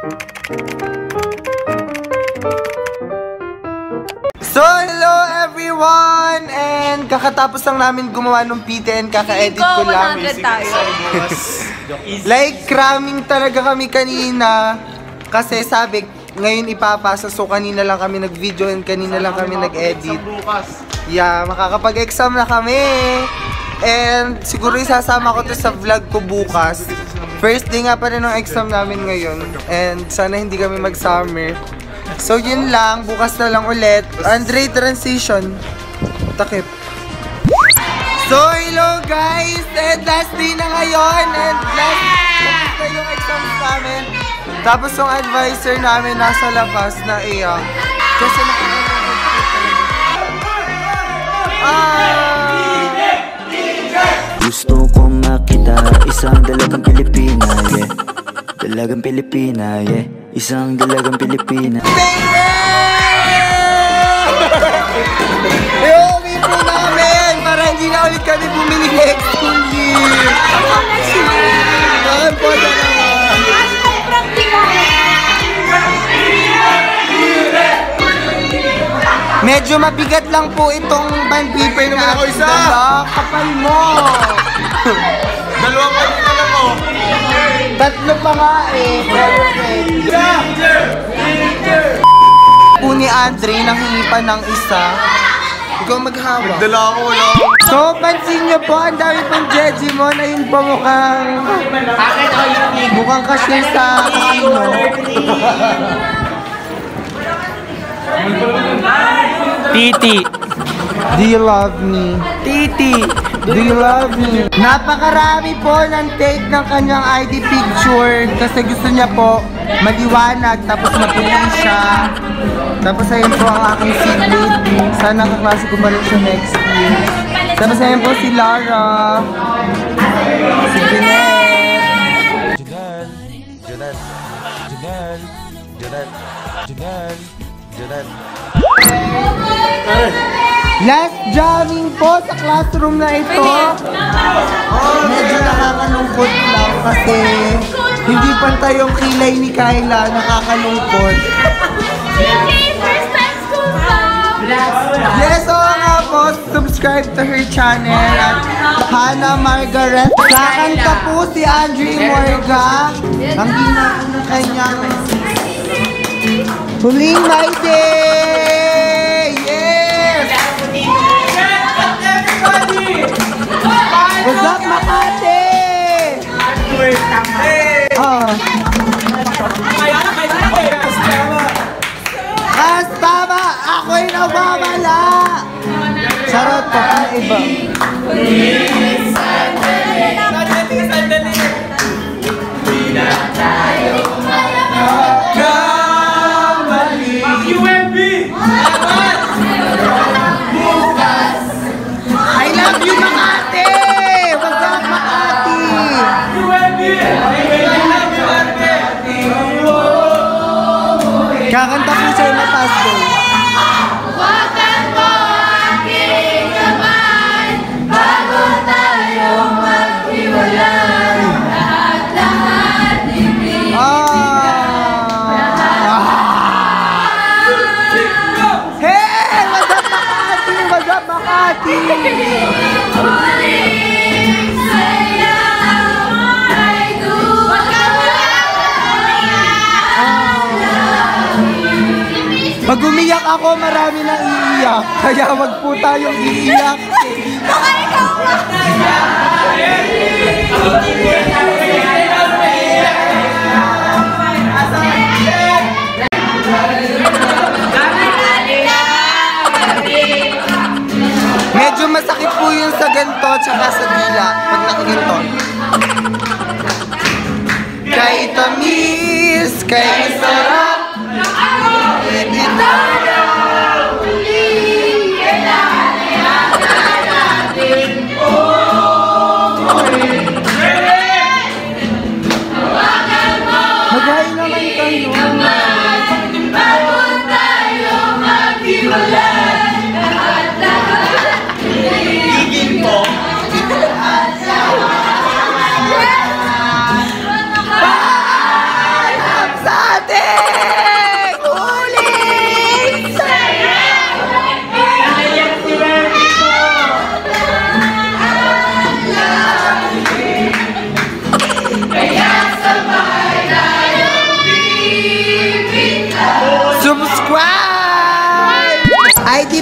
So, hello everyone! And kakatapos lang namin gumawa ng PTN, kaka-edit ko lang. Like, cramming talaga kami kanina. Kasi sabi, ngayon ipapasa. So, kanina lang kami nag-video and kanina lang kami nag-edit. Yeah, makakapag-exam na kami. And siguro isasama ko to sa vlog ko bukas. First day nga pa rin ng exam namin ngayon. And sana hindi kami mag-summer. So yun lang, bukas na lang ulit. Andre, transition. Takip. So hello guys! And last day na ngayon. And last na yung exam namin. Tapos yung advisor namin nasa labas na iyak. Kasi gusto kong makita isang dalagang Pilipina, yeah. Dalagang Pilipina, yeah. Isang dalagang Pilipina. Baby! I-uwi po namin para hindi na ulit kami bumili next school year. Bakit po dalawa? Medyo mabigat lang po itong band paper na ako isa. Kapal mo. Dalawa pa din alam mo. Tatlo pa nga eh. Po ni Andre nanghingi pa ng isa. Ikaw maghawak. Dala ako, wala. So, pansin nyo po, ang dami pang jeji mo na yun po mukhang kasi sa kasino. Titi. Do you love me? Titi. Do you love me? Napakarami po ng take ng kanyang ID picture kasi gusto niya po maliwanag tapos maputi siya. Tapos ayun po ang aking seatmate. Sana kaklase ko balik siya next year. Tapos ayun po si Lara. Si Jeanette. Janelle. Last jamming po sa classroom na ito. Medyo nakakalungkot lang kasi hindi pantay yung kilay ni Kyla. Nakakalungkot. Yes, oo nga po. Subscribe to her channel at Hannah Margaret. Kakanta po si Andre Morga. Ang gina ng kanyang huling my day! Yes! What's up, Makati? Kastama! Ako'y nawawala! Charot pa, ano iba? Sandali! Di na tayo UMB! I love you, Makati! What's up, Makati? UMB! I love you, Makati! Kakanta po siya na Tasco. Wakan mo aking kamay bago tayo maghiwalay. Lahat-lahat ibigay. Makati! Pag umiyak ako, marami nang iiyak. Kaya wag po tayong iiyak. Medyo masakit po yun sa ganito tsaka sa dila pag nakaganto. Kay tamis, kay sarap, hindi tayo uli. Kailangan natin maghain naman kayo. Bago tayo maghiwalay. Paalam sa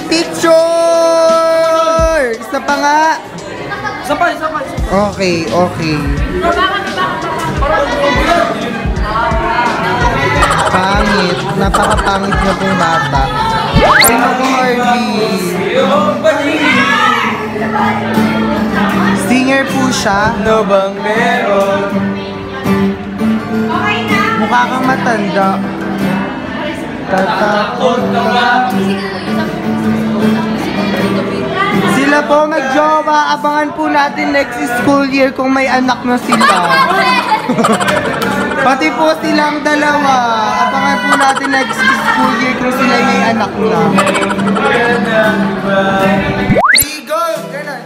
picture! Isa pa nga. Okay, okay. Pangit. Napakapangit na pong bata. Sino po, Harvey? Singer po siya. Ano bang meron? Mukha kang matanda. Tatakot ka ba? Sila po magjowa. Abangan po natin next school year kung may anak na sila. Pati po silang dalawa. Abangan po natin next school year kung sila may anak na. Go! Ganun.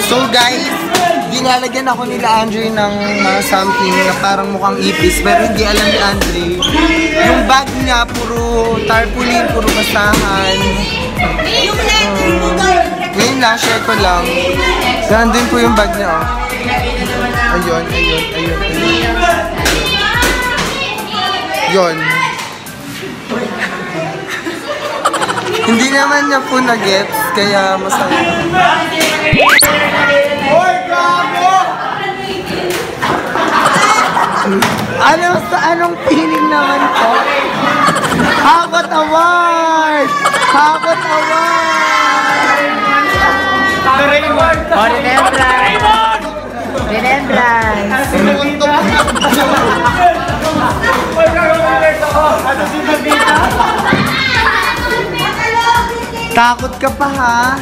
So guys, dinalagyan ako nila Andre ng something na parang mukhang ipis pero hindi alam ni Andre. Yung bag niya puro tarpaulin, puro basahan. Ngayon na, share ko lang. Nandun po yung bag niya. Oh. Ayun. Yun. Hindi naman niya po na-gets, kaya masaya. Anong feeling naman to? Hakot Award! Hakot Award! Remembrance! Takot ka pa ha?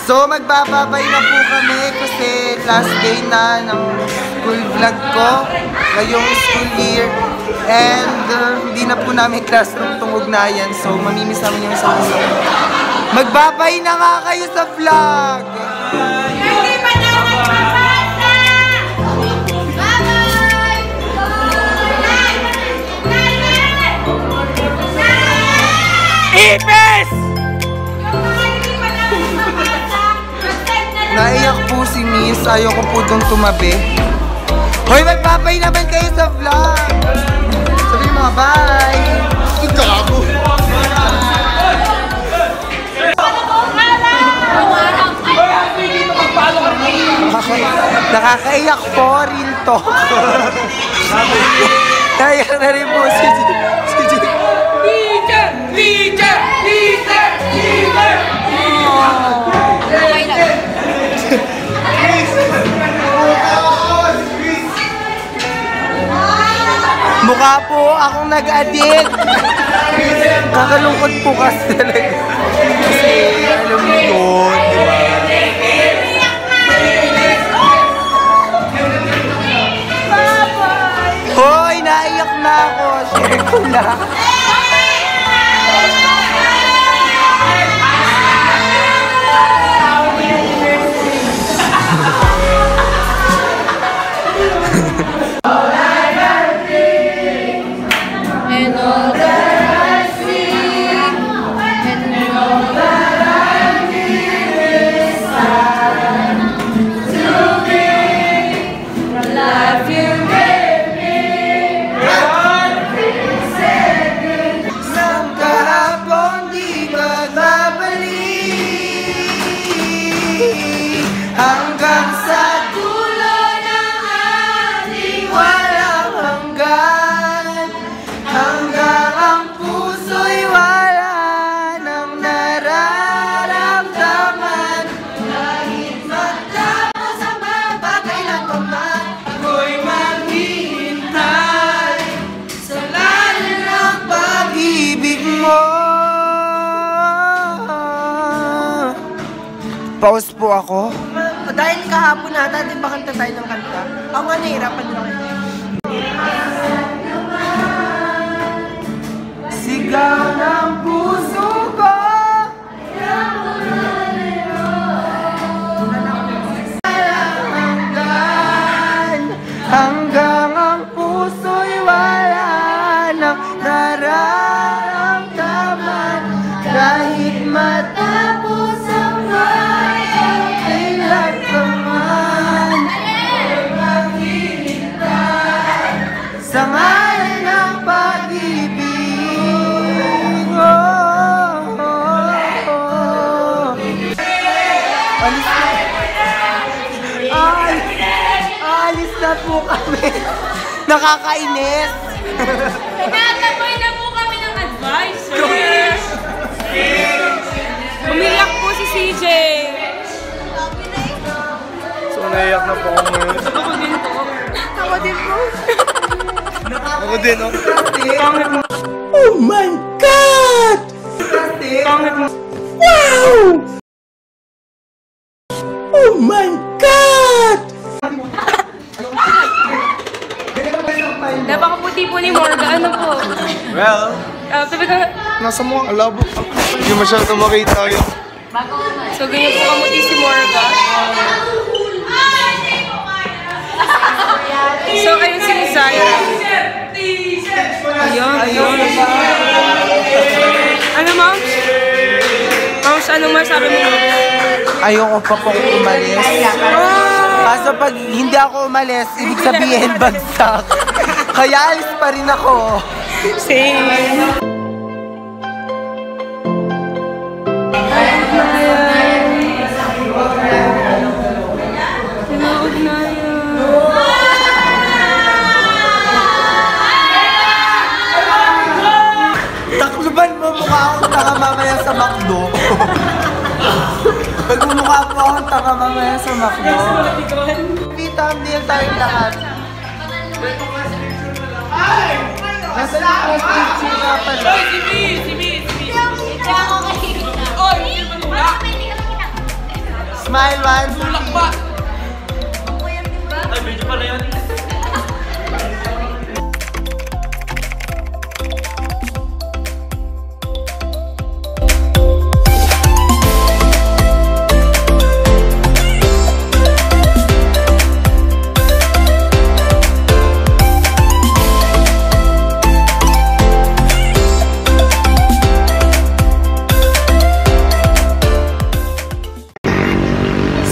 So magbababay na po kami kasi last day na ng school vlog ko ngayong school year and hindi na po namin classroom itong ugnayan so mamimiss namin yung isang isa. Magbabay na nga kayo sa vlog! Hindi pa na nagpapasa! Bye-bye! Ipis! Naiyak po si Miss. Ayoko po doon tumabi. Hoy, magbabay naman kayo sa vlog! Sabihin mga bye! Gago! Nakakaiyak po, real talk. Naiyak na rin po si mukha po akong nag-addict. Kakalungkot po kasi talaga. Kasi alam mo yun, di ba? Hoy, naiyak na ako. Share ko na. And all that I see, and Pause po ako. Dahil kahapon nata, di ba kanta tayo ng kanta? Ako nga nahihirapan lang. Sigaw ng puso ko. Hanggang ang puso'y wala nang nararamdaman. Kahit matapos ang bayan, kailan ka man maghihintay sa ngalan ng pag-ibig. Alis na. Alis na po kami. Nakakainis. Nagtataboy na po kami ng advisor. Umiyak po si CJ. So, naiyak na po ako ngayon. Ako din po. Ako din po. Ako din, oh. Oh my God! Wow! Oh my God! Napakaputi po ni Morga. Ano po? Well, Sabi ko, nasa mo ang alabo. Hindi masyado makita yun. so ganyan po kamuti si Morga. So ayun si Zaira. Ayun. Ano, Moms? Moms, anong masabi mo? Ayoko pa pong umalis. Kaso pag hindi ako umalis, ibig sabihin bagsak. Kaya alis pa rin ako. Same. Takluban mo mukha akong tanga mamaya sa McDo. Magmumukha po akong tanga mamaya sa McDo. Thumbnail tayong lahat. Nasa yung post-it nga pala. Smile one.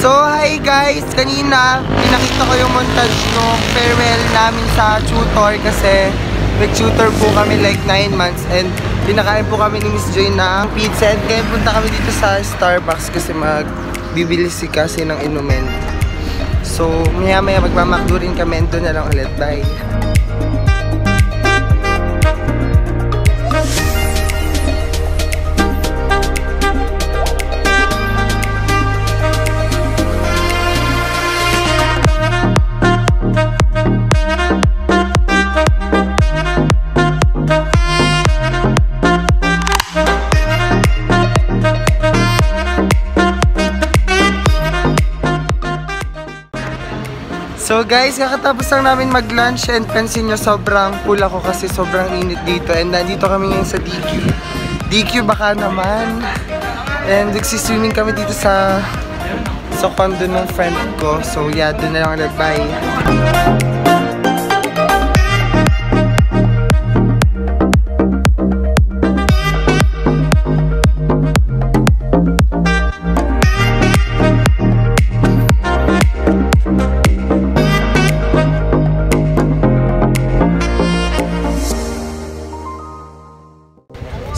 So hi guys, kanina pinakita ko yung montage no farewell namin sa tutor kasi nag-tutor po kami like 9 months and pinakain po kami ni Miss Joy ng pizza and kaya punta kami dito sa Starbucks kasi magbibili si kasi ng inumin. So maya magmamakdo rin kami and doon na lang ulit. Bye! So guys, kakatapos lang namin mag-lunch and pansin nyo sobrang full ako kasi sobrang init dito and nandito kami ngayon sa DQ. DQ baka naman. And nagsiswimming kami dito sa condo ng friend ko. So yeah, doon na lang ulit. Bye!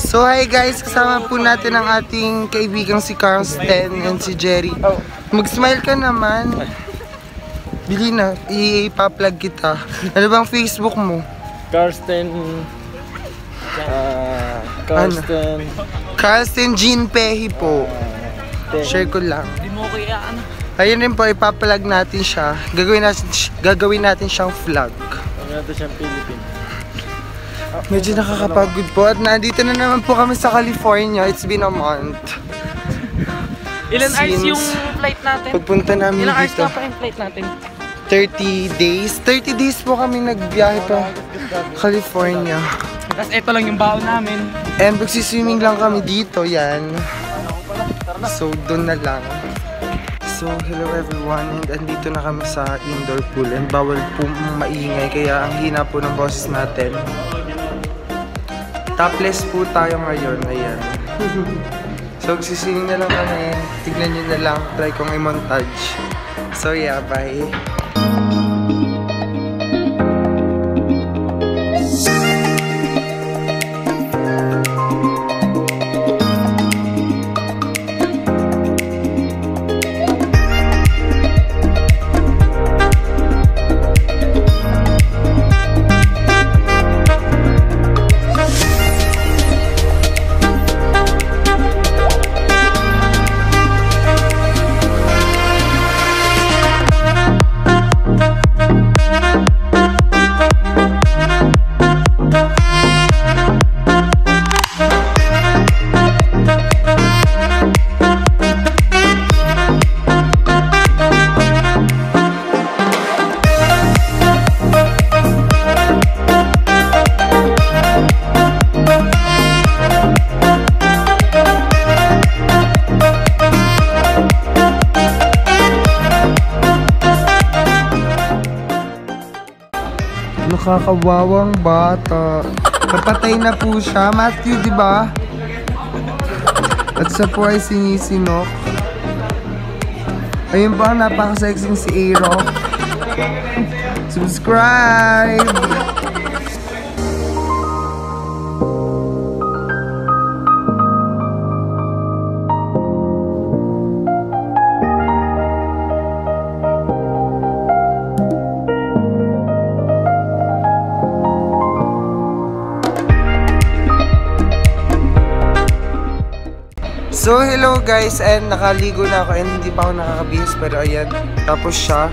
So hi guys, kasama po natin ang ating kaibigang si Carlsten and si Jerry. Mag-smile ka naman. Bili na, ipa-plug kita. Ano bang Facebook mo? Carlsten. Carlsten Jean Pehi po. Share ko lang. Ayun rin po, ipa-plug natin siya. Gagawin natin siyang vlog. Gagawin natin siyang Philippine. Medyo nakakapagod po at nandito na naman po kami sa California. It's been a month. Ilan hours Since yung flight natin? pagpunta namin Ilang hours dito, na pa yung flight natin? 30 days. 30 days po kami nagbiyahe pa California. Tapos ito lang yung baon namin. And magsiswimming lang kami dito, yan. So, doon na lang. So, hello everyone, and andito na kami sa indoor pool and bawal po maingay kaya ang hina po ng boses natin. Topless po tayo ngayon, ayan. So, magsiswimming na lang kami. Tignan nyo na lang, try kong i-montage. So, yeah, bye. Nakakawawang bata. Napatay na po siya. Matthew, di ba? At sa po ay sinisinok. Ayun pa, napaka-sexy si A-Rock. Subscribe! So, hello guys, and nakaligo na ako and hindi pa ako nakakabihis pero ayan, tapos siya.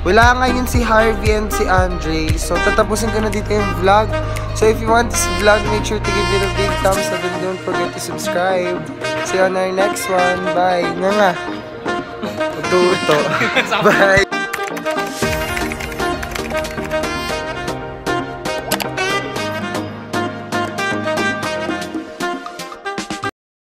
Wala ngayon si Harvey and si Andre, so tatapusin ko na dito yung vlog. So, if you want this vlog, make sure to give it a big thumbs up and don't forget to subscribe. See you on our next one. Bye! Nga nga! Tuto. Bye!